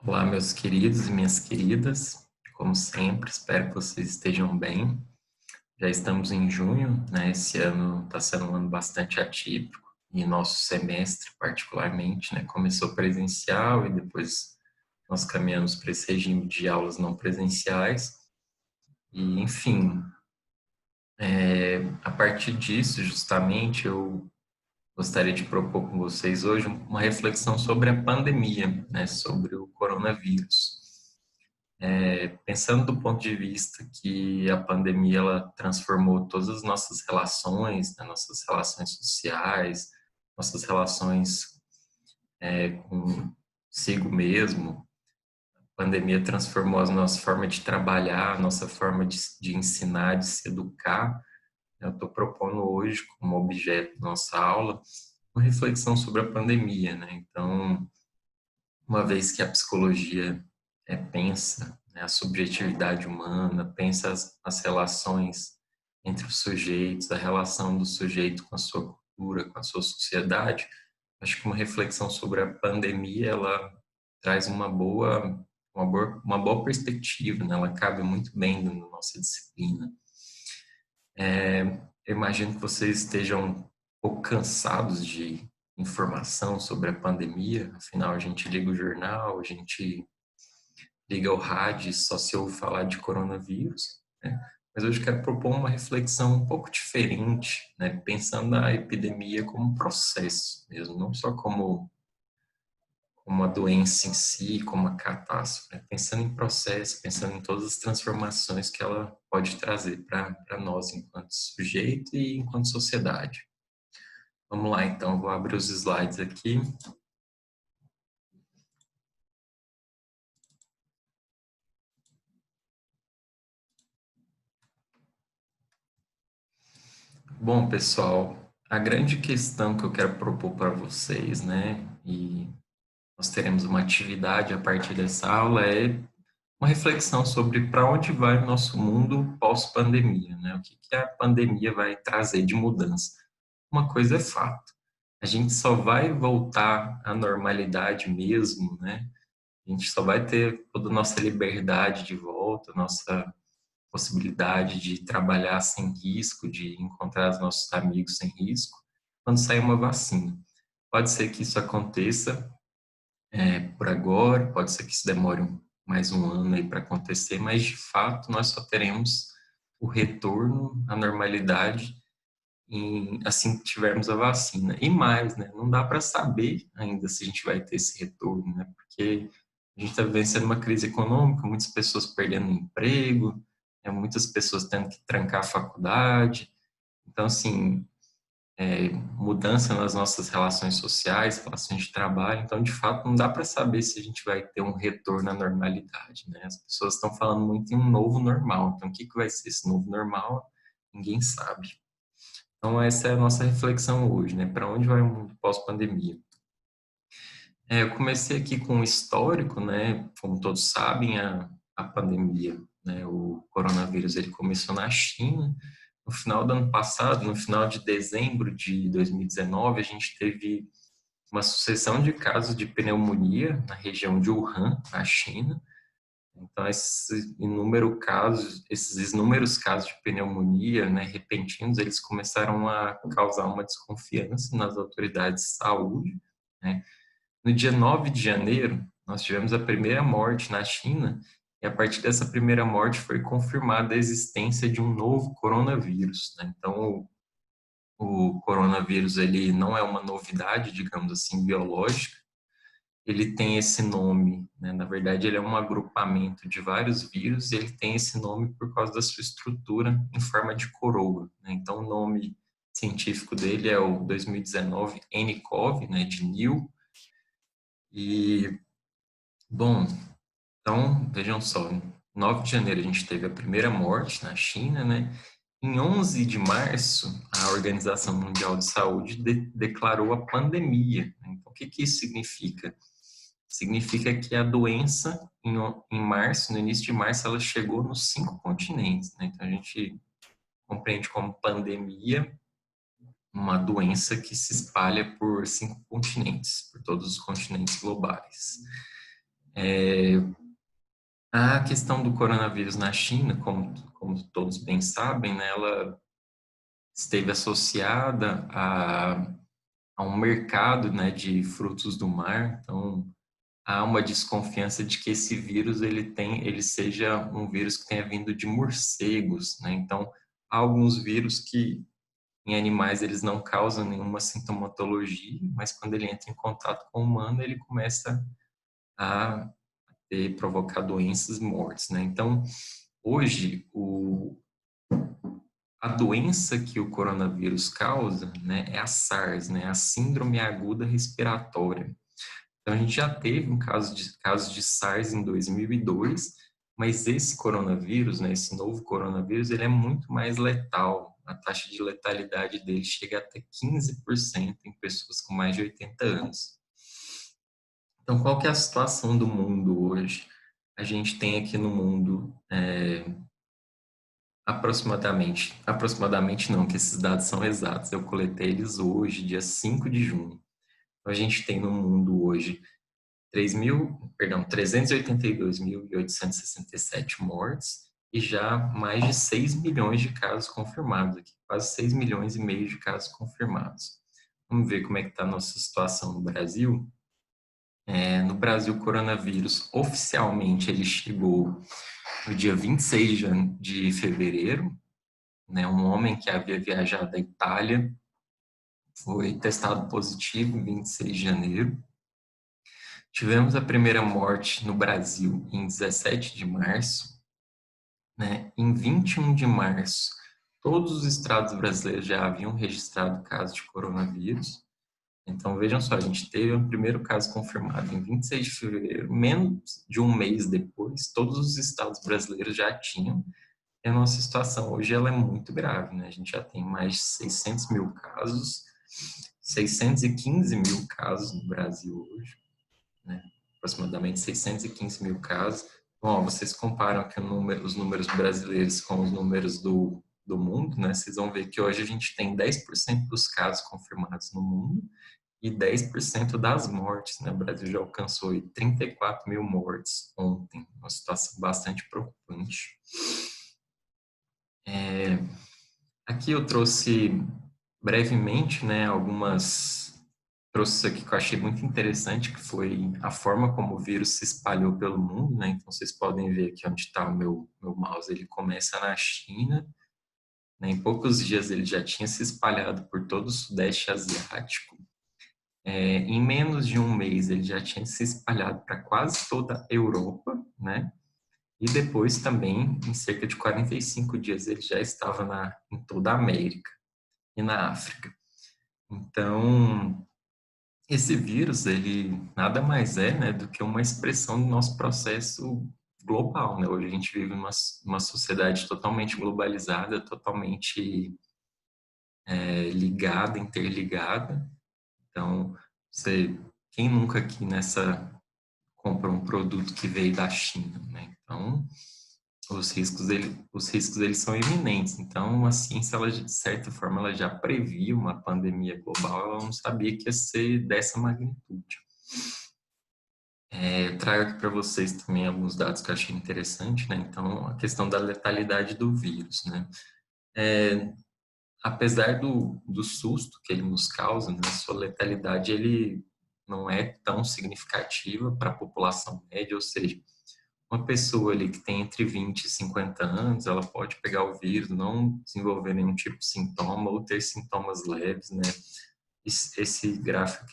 Olá, meus queridos e minhas queridas. Como sempre, espero que vocês estejam bem. Já estamos em junho, né? Esse ano está sendo um ano bastante atípico e nosso semestre, particularmente, né? Começou presencial e depois nós caminhamos para esse regime de aulas não presenciais. E, enfim, a partir disso, justamente, eu gostaria de propor com vocês hoje uma reflexão sobre a pandemia, né? Sobre o coronavírus. Pensando do ponto de vista que a pandemia ela transformou todas as nossas relações, né, nossas relações sociais, nossas relações consigo mesmo. A pandemia transformou a nossa forma de trabalhar, a nossa forma de ensinar, de se educar. Eu estou propondo hoje, como objeto da nossa aula, uma reflexão sobre a pandemia, né? Então, uma vez que a psicologia pensa, né, a subjetividade humana, pensa as relações entre os sujeitos, a relação do sujeito com a sua cultura, com a sua sociedade, acho que uma reflexão sobre a pandemia, ela traz uma boa perspectiva, né? Ela cabe muito bem na nossa disciplina. Eu imagino que vocês estejam um pouco cansados de informação sobre a pandemia, afinal a gente liga o jornal, a gente liga o rádio e só se ouve falar de coronavírus, né? Mas hoje eu quero propor uma reflexão um pouco diferente, né? Pensando na epidemia como um processo mesmo, não só como uma doença em si, como uma catástrofe, né? Pensando em processo, pensando em todas as transformações que ela pode trazer para nós enquanto sujeito e enquanto sociedade. Vamos lá, então, vou abrir os slides aqui. Bom, pessoal, a grande questão que eu quero propor para vocês, né, e nós teremos uma atividade a partir dessa aula, é uma reflexão sobre para onde vai o nosso mundo pós-pandemia, né? O que a pandemia vai trazer de mudança. Uma coisa é fato, a gente só vai voltar à normalidade mesmo, né? A gente só vai ter toda a nossa liberdade de volta, nossa possibilidade de trabalhar sem risco, de encontrar os nossos amigos sem risco, quando sair uma vacina. Pode ser que isso aconteça por agora, pode ser que isso demore mais um ano aí para acontecer, mas de fato nós só teremos o retorno à normalidade assim que tivermos a vacina. E mais, né? Não dá para saber ainda se a gente vai ter esse retorno, né? Porque a gente está vivenciando uma crise econômica, muitas pessoas perdendo emprego, né? Muitas pessoas tendo que trancar a faculdade. Então, assim, mudança nas nossas relações sociais, relações de trabalho. Então, de fato, não dá para saber se a gente vai ter um retorno à normalidade, né? As pessoas estão falando muito em um novo normal. Então, o que vai ser esse novo normal? Ninguém sabe. Então, essa é a nossa reflexão hoje, né? Para onde vai o mundo pós-pandemia? Eu comecei aqui com um histórico, né? Como todos sabem, a pandemia, né? O coronavírus, ele começou na China. No final do ano passado, no final de dezembro de 2019, a gente teve uma sucessão de casos de pneumonia na região de Wuhan, na China. Então, esses inúmeros casos de pneumonia, né, repentinos, eles começaram a causar uma desconfiança nas autoridades de saúde, né? No dia 9 de janeiro, nós tivemos a primeira morte na China, e a partir dessa primeira morte foi confirmada a existência de um novo coronavírus, né? Então, o coronavírus, ele não é uma novidade, digamos assim, biológica. Ele tem esse nome, né? Na verdade, ele é um agrupamento de vários vírus e ele tem esse nome por causa da sua estrutura em forma de coroa, né? Então, o nome científico dele é o 2019 nCoV, né, de New. E, bom, então, vejam só, em 9 de janeiro a gente teve a primeira morte na China, né? Em 11 de março, a Organização Mundial de Saúde declarou a pandemia, né? Então, o que isso significa? Significa que a doença, em março, no início de março, ela chegou nos 5 continentes, né? Então, a gente compreende como pandemia uma doença que se espalha por 5 continentes, por todos os continentes globais. A questão do coronavírus na China, como todos bem sabem, né, ela esteve associada a um mercado, né, de frutos do mar. Então, há uma desconfiança de que esse vírus ele seja um vírus que tenha vindo de morcegos, né? Então, há alguns vírus que em animais eles não causam nenhuma sintomatologia, mas quando ele entra em contato com o humano, ele começa a provocar doenças e mortes, né? Então, hoje, a doença que o coronavírus causa, né, é a SARS, né, a Síndrome Aguda Respiratória. Então, a gente já teve casos de SARS em 2002, mas esse coronavírus, né, esse novo coronavírus, ele é muito mais letal. A taxa de letalidade dele chega até 15% em pessoas com mais de 80 anos. Então, qual que é a situação do mundo hoje? A gente tem aqui no mundo aproximadamente não, que esses dados são exatos. Eu coletei eles hoje, dia 5 de junho. Então, a gente tem no mundo hoje 382.867 mortes e já mais de 6 milhões de casos confirmados aqui, quase 6 milhões e meio de casos confirmados. Vamos ver como é que está a nossa situação no Brasil. No Brasil, o coronavírus, oficialmente, ele chegou no dia 26 de fevereiro, né? Um homem que havia viajado da Itália foi testado positivo em 26 de janeiro. Tivemos a primeira morte no Brasil em 17 de março, né? Em 21 de março, todos os estados brasileiros já haviam registrado casos de coronavírus. Então, vejam só, a gente teve o primeiro caso confirmado em 26 de fevereiro, menos de um mês depois, todos os estados brasileiros já tinham. E a nossa situação hoje ela é muito grave, né? A gente já tem mais de 600 mil casos, 615 mil casos no Brasil hoje, né? Aproximadamente 615 mil casos. Bom, vocês comparam aqui os números brasileiros com os números do mundo, né? Vocês vão ver que hoje a gente tem 10% dos casos confirmados no mundo e 10% das mortes, né? O Brasil já alcançou 34 mil mortes ontem, uma situação bastante preocupante. Aqui eu trouxe brevemente, né, trouxe isso aqui que eu achei muito interessante, que foi a forma como o vírus se espalhou pelo mundo, né? Então vocês podem ver aqui onde está o meu mouse, ele começa na China, né? Em poucos dias ele já tinha se espalhado por todo o Sudeste Asiático. Em menos de um mês ele já tinha se espalhado para quase toda a Europa, né? E depois também, em cerca de 45 dias, ele já estava em toda a América e na África. Então, esse vírus, ele nada mais é, né, do que uma expressão do nosso processo global, né? Hoje a gente vive uma sociedade totalmente globalizada, totalmente ligada, interligada. Então, quem nunca aqui comprou um produto que veio da China, né? Então, os riscos eles são iminentes. Então, a ciência, ela, de certa forma, ela já previa uma pandemia global, ela não sabia que ia ser dessa magnitude. Trago aqui para vocês também alguns dados que eu achei interessante, né? Então, a questão da letalidade do vírus, né? Apesar do susto que ele nos causa, né? Sua letalidade, ele não é tão significativa para a população média, ou seja, uma pessoa ali que tem entre 20 e 50 anos, ela pode pegar o vírus, não desenvolver nenhum tipo de sintoma ou ter sintomas leves, né? Esse gráfico,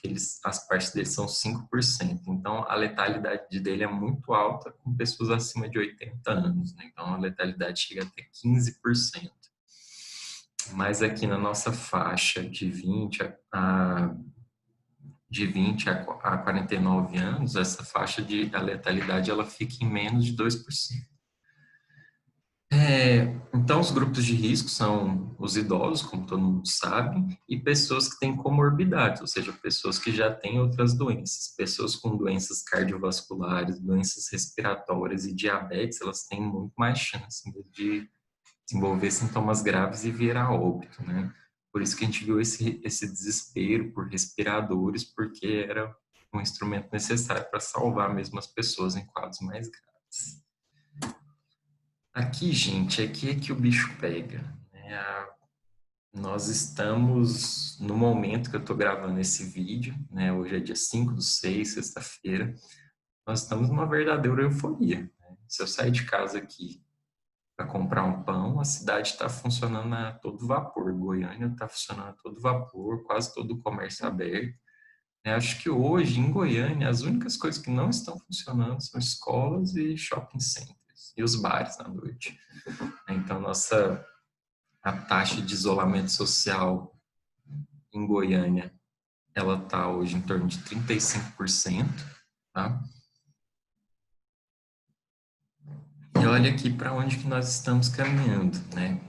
as partes dele são 5%. Então, a letalidade dele é muito alta com pessoas acima de 80 anos, né? Então, a letalidade chega até 15%. Mas aqui na nossa faixa de 20 a 49 anos, essa faixa de a letalidade ela fica em menos de 2%. Então, os grupos de risco são os idosos, como todo mundo sabe, e pessoas que têm comorbidades, ou seja, pessoas que já têm outras doenças. Pessoas com doenças cardiovasculares, doenças respiratórias e diabetes, elas têm muito mais chance de desenvolver sintomas graves e vir a óbito, né? Por isso que a gente viu esse desespero por respiradores, porque era um instrumento necessário para salvar mesmo as pessoas em quadros mais graves. Aqui, gente, aqui é que o bicho pega, né? Nós estamos no momento que eu estou gravando esse vídeo, né? Hoje é dia 5/6, sexta-feira. Nós estamos numa verdadeira euforia, né? Se eu sair de casa aqui para comprar um pão, a cidade está funcionando a todo vapor. Goiânia está funcionando a todo vapor, quase todo o comércio aberto. Eu acho que hoje, em Goiânia, as únicas coisas que não estão funcionando são escolas e shopping centers e os bares na noite. Então, a taxa de isolamento social em Goiânia, ela está hoje em torno de 35%, tá? E olha aqui para onde que nós estamos caminhando, né?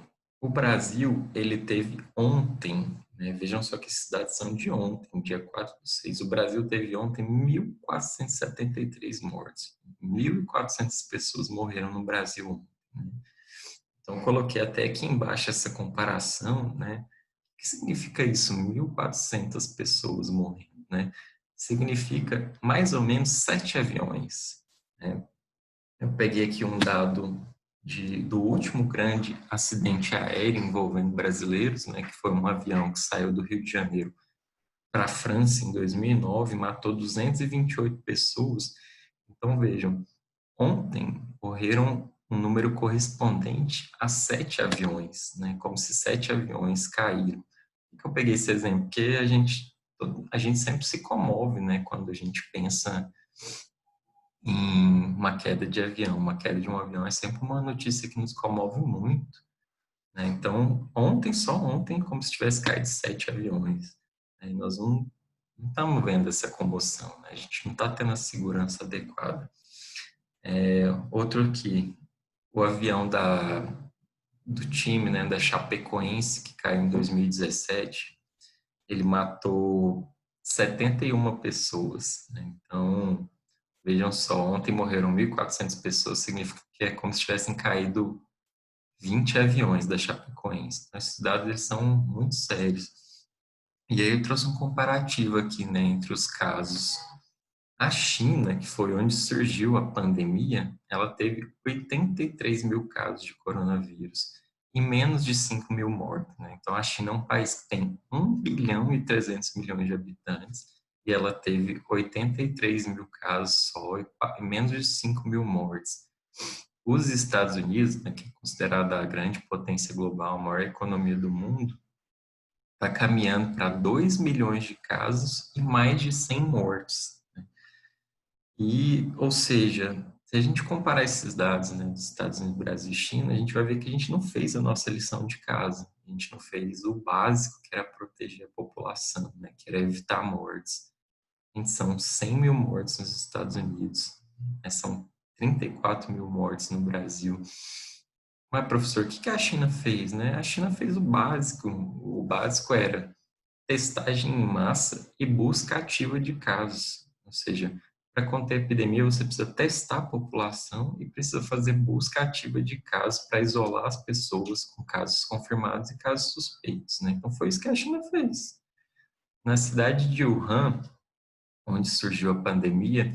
O Brasil, ele teve ontem, né? Vejam só que esses dados são de ontem, dia 4/6. O Brasil teve ontem 1.473 mortes. 1.400 pessoas morreram no Brasil ontem, né? Então, coloquei até aqui embaixo essa comparação, né? O que significa isso? 1.400 pessoas morrendo, né? Significa mais ou menos 7 aviões, né? Eu peguei aqui um dado do último grande acidente aéreo envolvendo brasileiros, né, que foi um avião que saiu do Rio de Janeiro para a França em 2009, matou 228 pessoas. Então, vejam, ontem morreram um número correspondente a 7 aviões, né, como se 7 aviões caíram. Por que eu peguei esse exemplo? Porque a gente sempre se comove, né, quando a gente pensa em uma queda de avião. Uma queda de um avião é sempre uma notícia que nos comove muito, né? Então, só ontem, como se tivesse caído 7 aviões. Né? E nós não estamos vendo essa comoção, né? A gente não está tendo a segurança adequada. Outro aqui, o avião do time, né, da Chapecoense, que caiu em 2017, ele matou 71 pessoas, né? Então, vejam só, ontem morreram 1.400 pessoas, significa que é como se tivessem caído 20 aviões da Chapecoense. Então, esses dados eles são muito sérios. E aí eu trouxe um comparativo aqui, né, entre os casos. A China, que foi onde surgiu a pandemia, ela teve 83 mil casos de coronavírus e menos de 5 mil mortos, né? Então, a China é um país que tem 1,3 bilhão de habitantes e ela teve 83 mil casos só e menos de 5 mil mortes. Os Estados Unidos, né, que é considerada a grande potência global, a maior economia do mundo, está caminhando para 2 milhões de casos e mais de 100 mortos. E, ou seja, se a gente comparar esses dados, né, dos Estados Unidos, Brasil e China, a gente vai ver que a gente não fez a nossa lição de casa. A gente não fez o básico, que era proteger a população, né, que era evitar mortes. A gente são 100 mil mortes nos Estados Unidos, né, são 34 mil mortes no Brasil. Mas, professor, o que a China fez, né? A China fez o básico. O básico era testagem em massa e busca ativa de casos. Ou seja, para conter a epidemia, você precisa testar a população e precisa fazer busca ativa de casos para isolar as pessoas com casos confirmados e casos suspeitos, né? Então, foi isso que a China fez. Na cidade de Wuhan, onde surgiu a pandemia,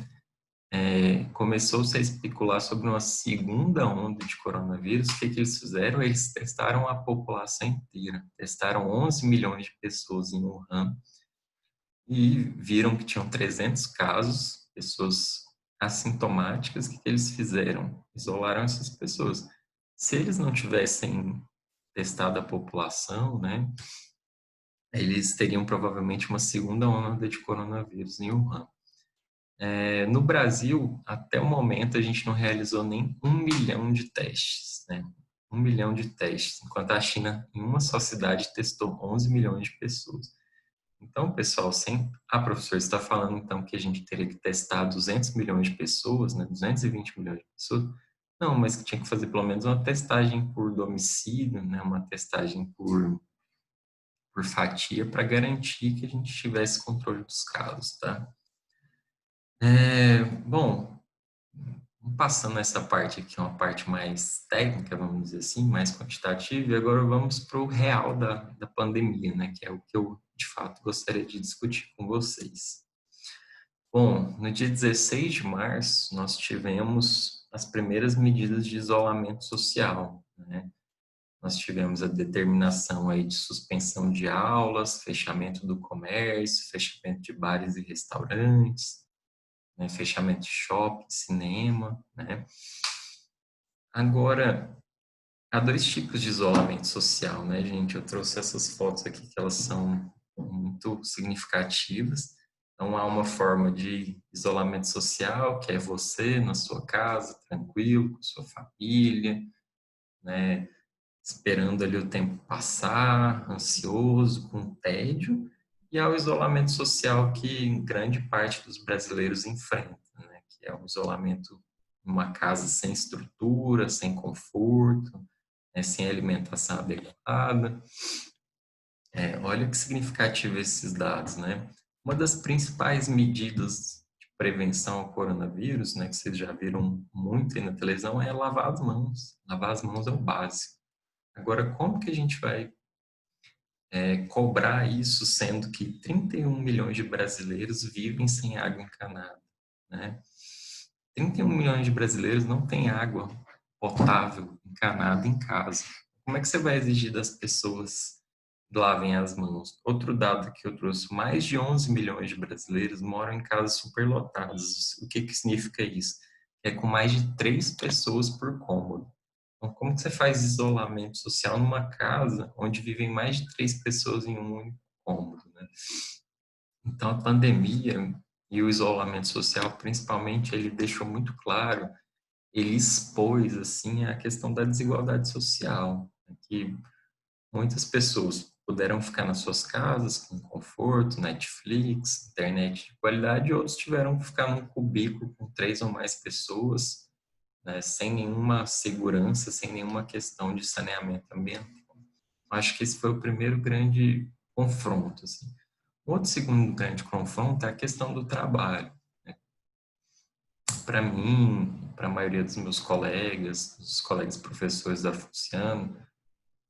começou-se a especular sobre uma segunda onda de coronavírus. O que eles fizeram? Eles testaram a população inteira. Testaram 11 milhões de pessoas em Wuhan e viram que tinham 300 casos, pessoas assintomáticas. O que eles fizeram? Isolaram essas pessoas. Se eles não tivessem testado a população, né, eles teriam provavelmente uma segunda onda de coronavírus em Wuhan. No Brasil, até o momento, a gente não realizou nem 1 milhão de testes, né? 1 milhão de testes, enquanto a China, em uma só cidade, testou 11 milhões de pessoas. Então, pessoal, sem... professor, você está falando, então, que a gente teria que testar 200 milhões de pessoas, né? 220 milhões de pessoas? Não, mas que tinha que fazer pelo menos uma testagem por domicílio, né? Uma testagem por fatia, para garantir que a gente tivesse controle dos casos, tá? Bom, passando essa parte aqui, uma parte mais técnica, vamos dizer assim, mais quantitativa, e agora vamos para o real da pandemia, né, que é o que eu, de fato, gostaria de discutir com vocês. Bom, no dia 16 de março, nós tivemos as primeiras medidas de isolamento social, né? Nós tivemos a determinação aí de suspensão de aulas, fechamento do comércio, fechamento de bares e restaurantes, né? Fechamento de shopping, cinema, né? Agora, há dois tipos de isolamento social, né, gente? Eu trouxe essas fotos aqui que elas são muito significativas. Então, há uma forma de isolamento social, que é você na sua casa, tranquilo, com sua família, né, esperando ali o tempo passar, ansioso, com tédio. E há o isolamento social que grande parte dos brasileiros enfrenta, né, que é um isolamento numa casa sem estrutura, sem conforto, né, sem alimentação adequada. Olha que significativo esses dados, né? Uma das principais medidas de prevenção ao coronavírus, né, que vocês já viram muito aí na televisão, é lavar as mãos. Lavar as mãos é o básico. Agora, como que a gente vai cobrar isso, sendo que 31 milhões de brasileiros vivem sem água encanada, né? 31 milhões de brasileiros não têm água potável encanada em casa. Como é que você vai exigir das pessoas lavem as mãos? Outro dado que eu trouxe, mais de 11 milhões de brasileiros moram em casas superlotadas. O que que significa isso? É com mais de 3 pessoas por cômodo. Então, como que você faz isolamento social numa casa onde vivem mais de 3 pessoas em um único cômodo, né? Então, a pandemia e o isolamento social, principalmente, ele deixou muito claro, ele expôs, assim, a questão da desigualdade social, né? Que muitas pessoas puderam ficar nas suas casas com conforto, Netflix, internet de qualidade, e outros tiveram que ficar num cubículo com 3 ou mais pessoas, né, sem nenhuma segurança, sem nenhuma questão de saneamento ambiental. Acho que esse foi o primeiro grande confronto. Assim. Outro segundo grande confronto é a questão do trabalho. Né? Para mim, para a maioria dos meus colegas, dos colegas professores da Fuciano,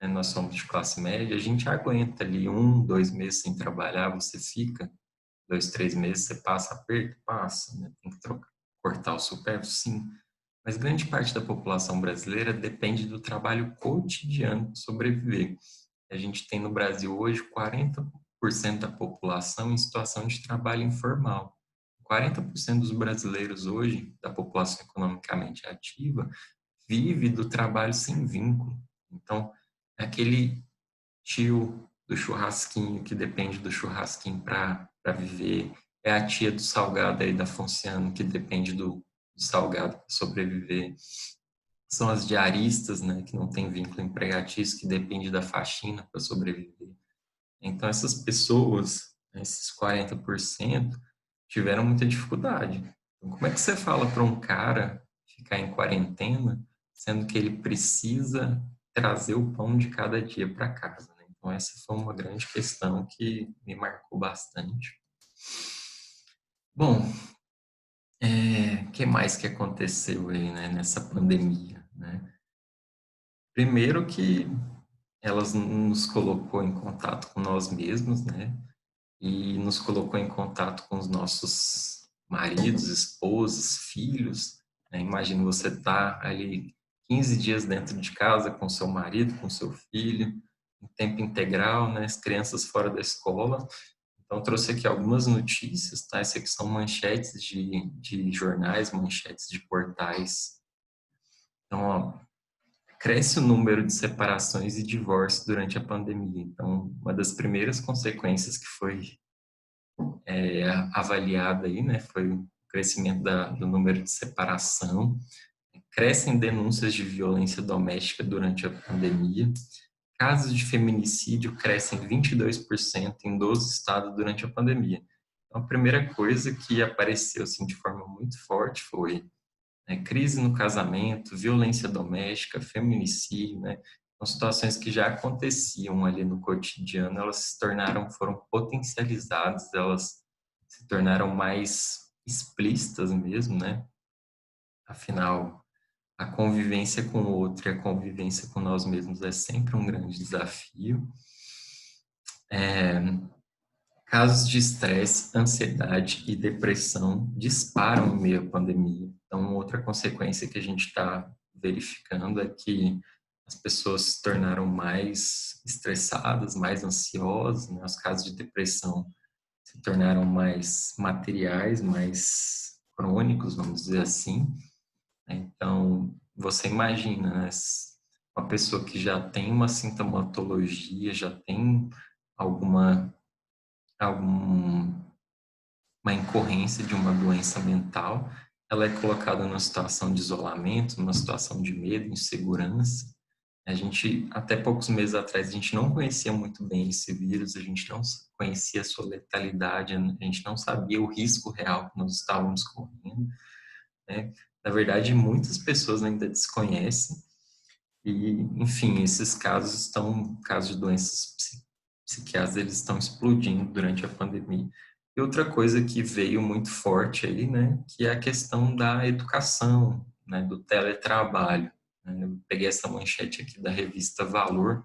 né, nós somos de classe média, a gente aguenta ali 1, 2 meses sem trabalhar, você fica 2, 3 meses, você passa aperto, passa, né? Tem que cortar o supérfluo, sim. Mas grande parte da população brasileira depende do trabalho cotidiano para sobreviver. A gente tem no Brasil hoje 40% da população em situação de trabalho informal. 40% dos brasileiros hoje, da população economicamente ativa, vive do trabalho sem vínculo. Então, é aquele tio do churrasquinho que depende do churrasquinho para viver, é a tia do salgado aí da Fonciano que depende do salgado para sobreviver. São as diaristas, né, que não tem vínculo empregatício, que depende da faxina para sobreviver. Então, essas pessoas, esses 40%, tiveram muita dificuldade. Então, como é que você fala para um cara ficar em quarentena, sendo que ele precisa trazer o pão de cada dia para casa, né? Então, essa foi uma grande questão que me marcou bastante. Bom, que mais que aconteceu aí, né, nessa pandemia, né? Primeiro que elas nos colocou em contato com nós mesmos, né? E nos colocou em contato com os nossos maridos, esposas, filhos. Né? Imagina você estar ali 15 dias dentro de casa com seu marido, com seu filho, em tempo integral, né? As crianças fora da escola. Então, trouxe aqui algumas notícias, tá? Essas aqui são manchetes de jornais, manchetes de portais. Então, ó, cresce o número de separações e divórcios durante a pandemia. Então, uma das primeiras consequências que foi avaliada aí, né, foi o crescimento do número de separação, crescem denúncias de violência doméstica durante a pandemia, casos de feminicídio crescem 22% em 12 estados durante a pandemia. Então, a primeira coisa que apareceu assim, de forma muito forte foi crise no casamento, violência doméstica, feminicídio, né? São situações que já aconteciam ali no cotidiano, elas se tornaram, foram potencializadas, elas se tornaram mais explícitas mesmo, né? Afinal, a convivência com o outro e a convivência com nós mesmos é sempre um grande desafio. casos de estresse, ansiedade e depressão disparam em meio à pandemia. Então, outra consequência que a gente está verificando é que as pessoas se tornaram mais estressadas, mais ansiosas, né? Os casos de depressão se tornaram mais materiais, mais crônicos, vamos dizer assim. Então, você imagina, né? Uma pessoa que já tem uma sintomatologia, já tem alguma algum uma incorrência de uma doença mental, ela é colocada numa situação de isolamento, numa situação de medo, insegurança. A gente, até poucos meses atrás, a gente não conhecia muito bem esse vírus, a gente não conhecia a sua letalidade, a gente não sabia o risco real que nós estávamos correndo, né? Na verdade, muitas pessoas ainda desconhecem e, enfim, esses casos de doenças psiquiátricas, eles estão explodindo durante a pandemia. E outra coisa que veio muito forte aí, né, que é a questão da educação, né, do teletrabalho. Né? Eu peguei essa manchete aqui da revista Valor.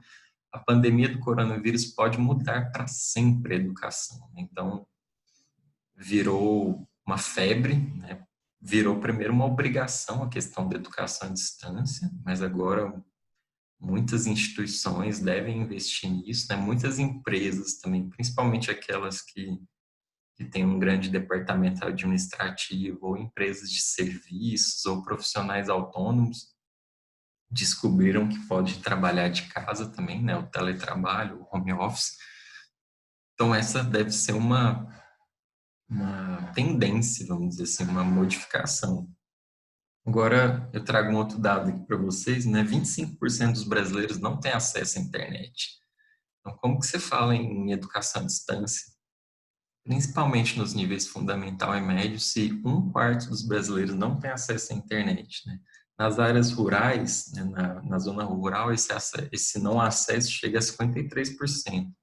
A pandemia do coronavírus pode mudar para sempre a educação. Então, virou uma febre, né? Virou primeiro uma obrigação a questão da educação à distância, mas agora muitas instituições devem investir nisso, né? Muitas empresas também, principalmente aquelas que têm um grande departamento administrativo, ou empresas de serviços, ou profissionais autônomos, descobriram que pode trabalhar de casa também, né? O teletrabalho, o home office. Então, essa deve ser uma tendência, vamos dizer assim, uma modificação. Agora, eu trago um outro dado aqui para vocês, né? 25% dos brasileiros não têm acesso à internet. Então, como que você fala em educação à distância, principalmente nos níveis fundamental e médio, se um quarto dos brasileiros não tem acesso à internet, né? Nas áreas rurais, né, na zona rural, esse não acesso chega a 53%. Ou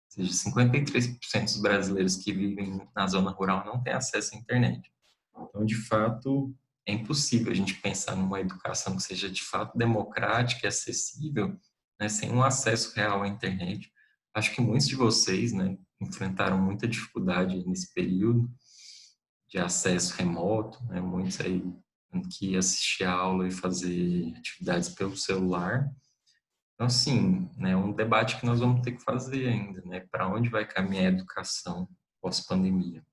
seja, 53% dos brasileiros que vivem na zona rural não têm acesso à internet. Então, de fato, é impossível a gente pensar numa educação que seja de fato democrática e acessível, né, sem um acesso real à internet. Acho que muitos de vocês, né, enfrentaram muita dificuldade nesse período de acesso remoto, né, muitos aí tendo que assistir a aula e fazer atividades pelo celular. Então, assim, né, é um debate que nós vamos ter que fazer ainda, né, para onde vai caminhar a educação pós-pandemia.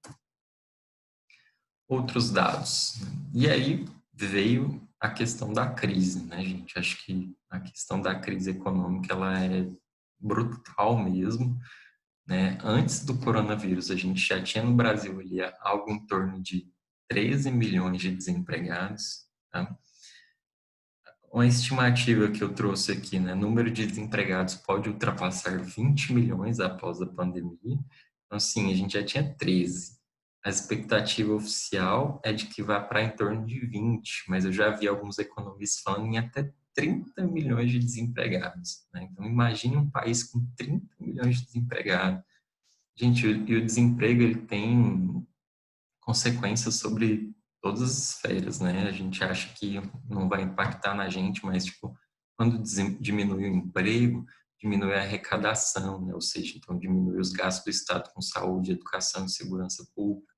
Outros dados. E aí veio a questão da crise, né, gente? Acho que a questão da crise econômica, ela é brutal mesmo, né? Antes do coronavírus, a gente já tinha no Brasil ali algo em torno de 13 milhões de desempregados, tá? Uma estimativa que eu trouxe aqui, né? Número de desempregados pode ultrapassar 20 milhões após a pandemia. Então, assim, a gente já tinha 13. A expectativa oficial é de que vá para em torno de 20, mas eu já vi alguns economistas falando em até 30 milhões de desempregados, né? Então, imagine um país com 30 milhões de desempregados. Gente, e o desemprego, ele tem consequências sobre todas as esferas, né? A gente acha que não vai impactar na gente, mas, tipo, quando diminui o emprego, diminui a arrecadação, né? Ou seja, então diminui os gastos do Estado com saúde, educação e segurança pública.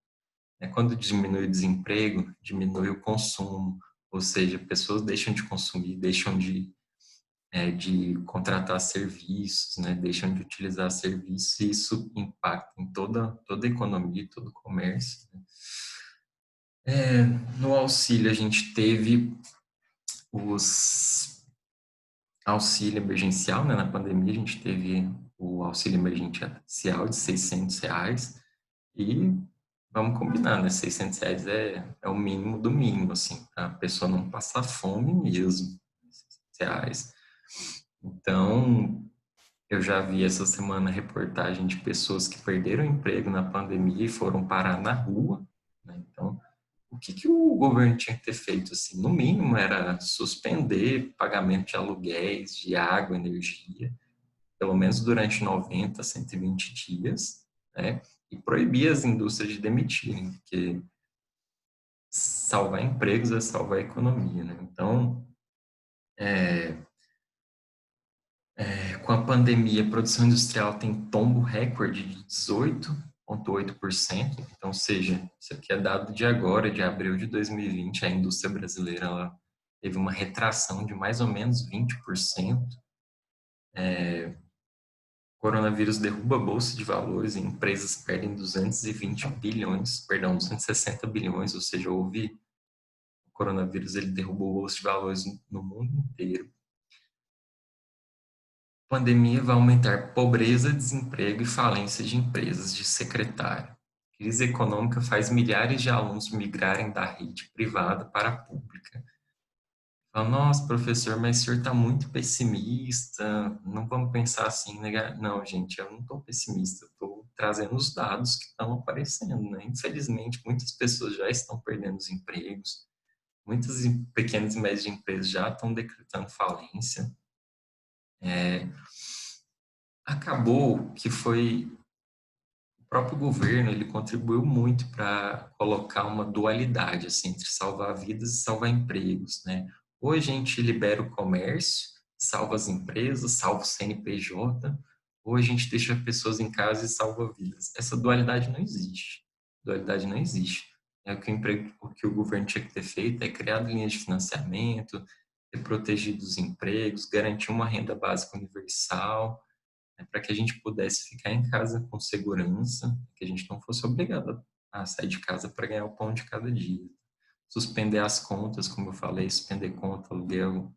Né? Quando diminui o desemprego, diminui o consumo, ou seja, pessoas deixam de consumir, deixam de contratar serviços, né? Deixam de utilizar serviços, e isso impacta em toda a economia, todo o comércio, né? No auxílio, a gente teve os auxílio emergencial, né? Na pandemia, a gente teve o auxílio emergencial de R$ 600 e vamos combinar, né? R$ 600 é o mínimo do mínimo, assim, para a pessoa não passar fome mesmo. R$ 600. Então, eu já vi essa semana reportagem de pessoas que perderam o emprego na pandemia e foram parar na rua, né? Então, o que o governo tinha que ter feito? Assim, no mínimo, era suspender pagamento de aluguéis, de água, energia, pelo menos durante 90, 120 dias, né? E proibir as indústrias de demitirem, porque salvar empregos é salvar a economia, né? Então, com a pandemia, a produção industrial tem tombo recorde de 18 0,8%. Então, ou seja, isso aqui é dado de agora, de abril de 2020, a indústria brasileira ela teve uma retração de mais ou menos 20%. O coronavírus derruba a bolsa de valores e empresas perdem 220 bilhões, perdão, 260 bilhões, ou seja, o coronavírus ele derrubou a bolsa de valores no mundo inteiro. A pandemia vai aumentar pobreza, desemprego e falência de empresas, de secretário. A crise econômica faz milhares de alunos migrarem da rede privada para a pública. Fala, nossa, professor, mas o senhor está muito pessimista, não vamos pensar assim, né? Não, gente, eu não estou pessimista, estou trazendo os dados que estão aparecendo, né? Infelizmente, muitas pessoas já estão perdendo os empregos, muitas pequenas e médias empresas já estão decretando falência. Acabou que foi o próprio governo, ele contribuiu muito para colocar uma dualidade assim, entre salvar vidas e salvar empregos, né? Ou a gente libera o comércio, salva as empresas, salva o CNPJ, ou a gente deixa pessoas em casa e salva vidas. Essa dualidade não existe. Dualidade não existe. É o que o governo tinha que ter feito é criar linhas de financiamento, ter protegido os empregos, garantir uma renda básica universal, né, para que a gente pudesse ficar em casa com segurança, que a gente não fosse obrigado a sair de casa para ganhar o pão de cada dia. Suspender as contas, como eu falei, suspender conta, aluguel,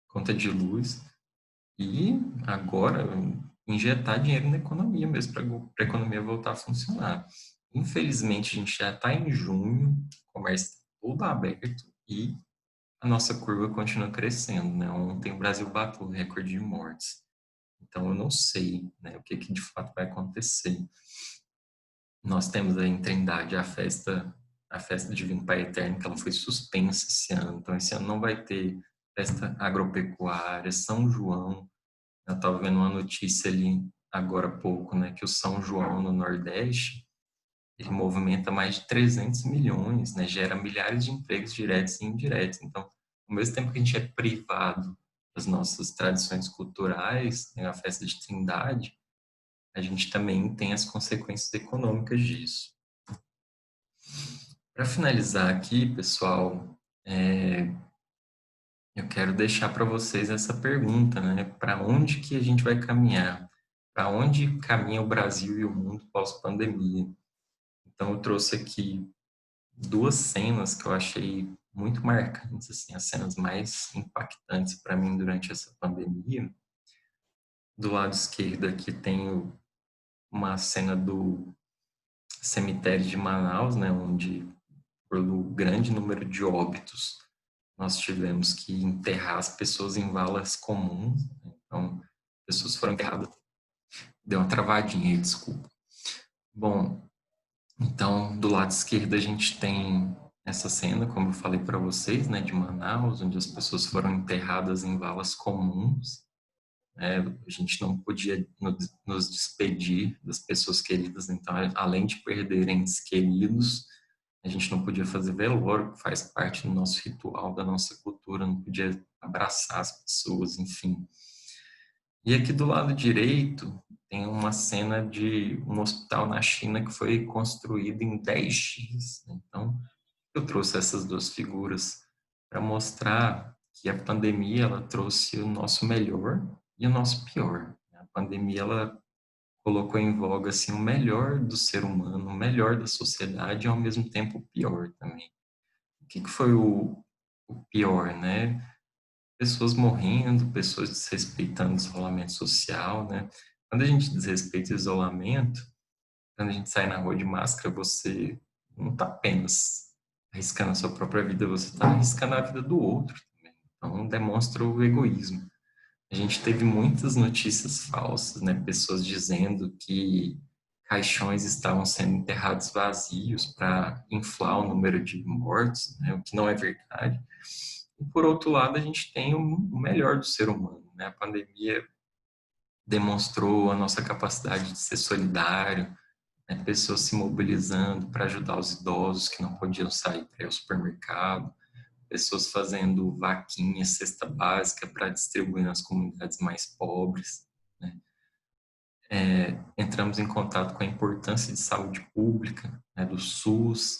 conta de luz, e agora injetar dinheiro na economia mesmo, para a economia voltar a funcionar. Infelizmente, a gente já está em junho, o comércio está todo aberto e a nossa curva continua crescendo, né? Ontem o Brasil bateu o recorde de mortes. Então, eu não sei, né, o que de fato vai acontecer. Nós temos aí em Trindade a festa Divino Pai Eterno, que ela foi suspensa esse ano. Então, esse ano não vai ter festa agropecuária, São João. Eu estava vendo uma notícia ali agora há pouco, né, que o São João no Nordeste, ele movimenta mais de 300 milhões, né, gera milhares de empregos diretos e indiretos. Então, ao mesmo tempo que a gente é privado das nossas tradições culturais, né, a festa de Trindade, a gente também tem as consequências econômicas disso. Para finalizar aqui, pessoal, eu quero deixar para vocês essa pergunta, né? Para onde que a gente vai caminhar? Para onde caminha o Brasil e o mundo pós-pandemia? Então, eu trouxe aqui duas cenas que eu achei muito marcantes, assim, as cenas mais impactantes para mim durante essa pandemia. Do lado esquerdo aqui tem uma cena do cemitério de Manaus, né, onde pelo grande número de óbitos, nós tivemos que enterrar as pessoas em valas comuns. Né? Então, pessoas foram enterradas. Deu uma travadinha aí, desculpa. Bom, então, do lado esquerdo a gente tem essa cena, como eu falei para vocês, né, de Manaus, onde as pessoas foram enterradas em valas comuns. Né? A gente não podia nos despedir das pessoas queridas, então, além de perderem entes queridos, a gente não podia fazer velório, que faz parte do nosso ritual, da nossa cultura, não podia abraçar as pessoas, enfim. E aqui do lado direito tem uma cena de um hospital na China que foi construído em 10 dias. Então, eu trouxe essas duas figuras para mostrar que a pandemia ela trouxe o nosso melhor e o nosso pior. A pandemia ela colocou em voga assim o melhor do ser humano, o melhor da sociedade e ao mesmo tempo o pior também. O que foi o pior, né? Pessoas morrendo, pessoas desrespeitando o isolamento social, né? Quando a gente desrespeita o isolamento, quando a gente sai na rua de máscara, você não está apenas arriscando a sua própria vida, você está arriscando a vida do outro também. Então, demonstra o egoísmo. A gente teve muitas notícias falsas, né? Pessoas dizendo que caixões estavam sendo enterrados vazios para inflar o número de mortos, né? O que não é verdade. E, por outro lado, a gente tem o melhor do ser humano, né? A pandemia demonstrou a nossa capacidade de ser solidário, né? Pessoas se mobilizando para ajudar os idosos que não podiam sair para ir ao supermercado, pessoas fazendo vaquinha, cesta básica para distribuir nas comunidades mais pobres, né? Entramos em contato com a importância de saúde pública, né, do SUS.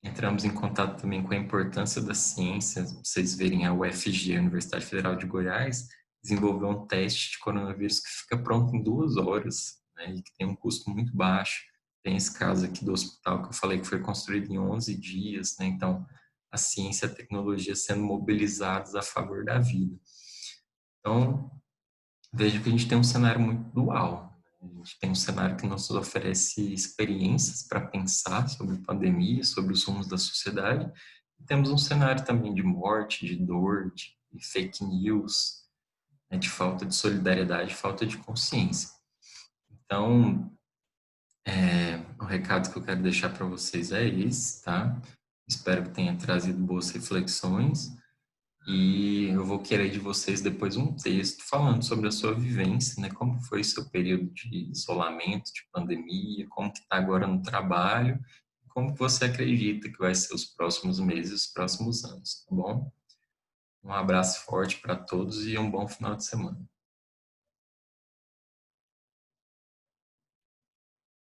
Entramos em contato também com a importância da ciência. Vocês verem a UFG, a Universidade Federal de Goiás, desenvolveu um teste de coronavírus que fica pronto em 2 horas, né, e que tem um custo muito baixo. Tem esse caso aqui do hospital que eu falei que foi construído em 11 dias, né? Então, a ciência e a tecnologia sendo mobilizados a favor da vida. Então, vejo que a gente tem um cenário muito dual. A gente tem um cenário que nos oferece experiências para pensar sobre pandemia, sobre os rumos da sociedade. E temos um cenário também de morte, de dor, de fake news, né, de falta de solidariedade, falta de consciência. Então, o recado que eu quero deixar para vocês é esse, tá? Espero que tenha trazido boas reflexões. E eu vou querer de vocês depois um texto falando sobre a sua vivência, né? Como foi seu período de isolamento, de pandemia, como que está agora no trabalho, como que você acredita que vai ser os próximos meses, os próximos anos, tá bom? Um abraço forte para todos e um bom final de semana.